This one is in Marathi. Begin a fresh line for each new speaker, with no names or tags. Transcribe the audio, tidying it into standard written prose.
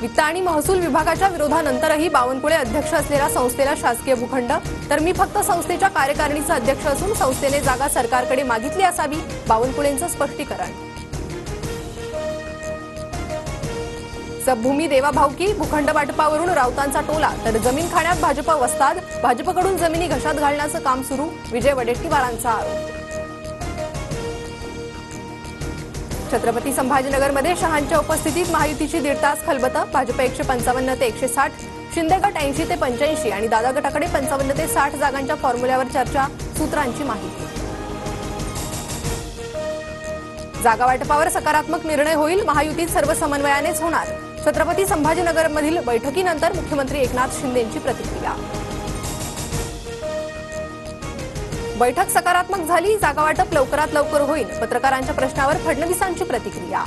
वित्त आणि महसूल विभागाच्या विरोधानंतरही बावनकुळे अध्यक्ष असलेल्या संस्थेला शासकीय भूखंड, तर मी फक्त संस्थेच्या कार्यकारिणीचा अध्यक्ष असून संस्थेने जागा सरकारकडे मागितली असावी, बावनकुळेंचं स्पष्टीकरण. सबभूमी देवाभाऊकी, भूखंड वाटपावरून राऊतांचा टोला, तर जमीन खाण्यात भाजप वस्ताद, भाजपकडून जमिनी घशात घालण्याचं काम सुरू, विजय वडेट्टीवारांचा आरोप. छत्रपती संभाजीनगरमध्ये शहांच्या उपस्थितीत महायुतीची 1.5 तास खलबतं, भाजप 155 ते 160, शिंदे गट 80 ते 85 आणि दादा गटाकडे 55 ते 60 जागांच्या फॉर्म्युल्यावर चर्चा, सूत्रांची माहिती. जागा वाटपावर सकारात्मक निर्णय होईल, महायुतीत सर्व समन्वयानेच होणार, छत्रपती संभाजीनगरमधील बैठकीनंतर मुख्यमंत्री एकनाथ शिंदेंची प्रतिक्रिया. बैठक सकारात्मक झाली, जागा वाटप लवकरात लवकर होईल, पत्रकारांच्या प्रश्नावर फडणवीसांची प्रतिक्रिया.